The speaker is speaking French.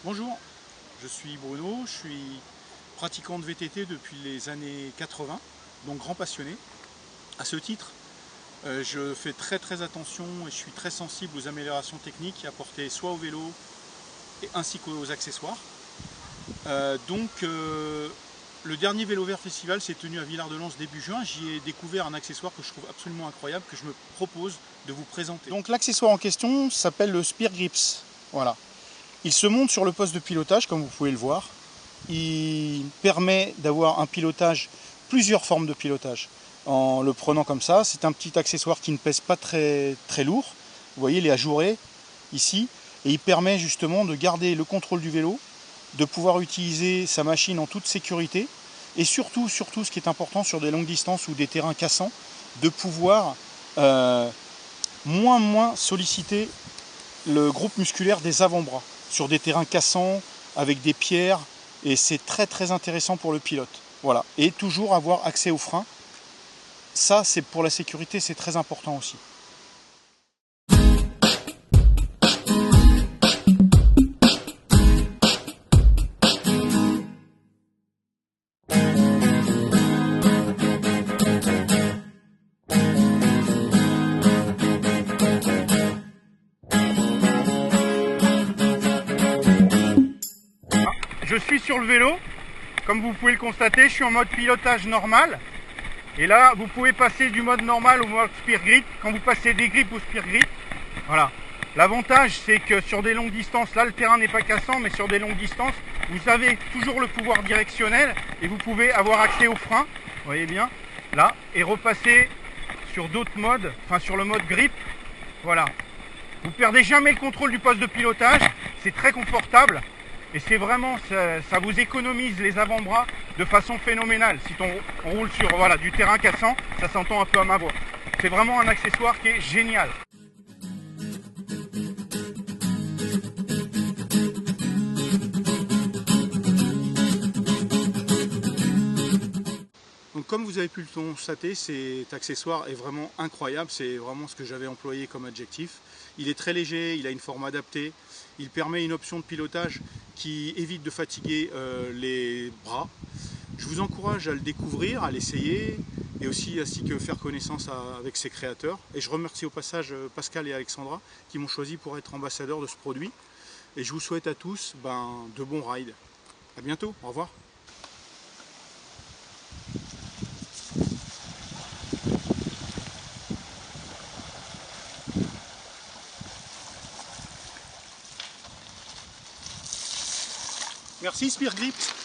Bonjour, je suis Bruno, je suis pratiquant de VTT depuis les années 80, donc grand passionné. À ce titre, je fais très attention et je suis très sensible aux améliorations techniques apportées soit au vélo ainsi qu'aux accessoires. Le dernier Vélo Vert Festival s'est tenu à Villard-de-Lans début juin. J'y ai découvert un accessoire que je trouve absolument incroyable, que je me propose de vous présenter. Donc l'accessoire en question s'appelle le Spear Grips. Voilà. Il se monte sur le poste de pilotage, comme vous pouvez le voir. Il permet d'avoir un pilotage, plusieurs formes de pilotage. En le prenant comme ça, c'est un petit accessoire qui ne pèse pas très lourd. Vous voyez, il est ajouré ici. Et il permet justement de garder le contrôle du vélo, de pouvoir utiliser sa machine en toute sécurité. Et surtout, ce qui est important sur des longues distances ou des terrains cassants, de pouvoir moins solliciter le groupe musculaire des avant-bras sur des terrains cassants, avec des pierres, et c'est très intéressant pour le pilote. Voilà. Et toujours avoir accès aux freins. Ça, c'est pour la sécurité, c'est très important aussi. Je suis sur le vélo, comme vous pouvez le constater, je suis en mode pilotage normal. Et là, vous pouvez passer du mode normal au mode Spear Grip quand vous passez des grips au Spear Grip. Voilà. L'avantage, c'est que sur des longues distances, là le terrain n'est pas cassant, mais sur des longues distances, vous avez toujours le pouvoir directionnel et vous pouvez avoir accès aux freins, vous voyez bien, là, et repasser sur d'autres modes, enfin sur le mode grip. Voilà. Vous perdez jamais le contrôle du poste de pilotage, c'est très confortable. Et c'est vraiment, ça vous économise les avant-bras de façon phénoménale. Si on roule sur du terrain cassant, ça s'entend un peu à ma voix. C'est vraiment un accessoire qui est génial. Donc comme vous avez pu le constater, cet accessoire est vraiment incroyable, c'est vraiment ce que j'avais employé comme adjectif. Il est très léger, il a une forme adaptée, il permet une option de pilotage qui évite de fatiguer les bras. Je vous encourage à le découvrir, à l'essayer, et aussi ainsi que faire connaissance avec ses créateurs. Et je remercie au passage Pascal et Alexandra qui m'ont choisi pour être ambassadeur de ce produit. Et je vous souhaite à tous de bons rides. À bientôt, au revoir. Merci Spear Grips.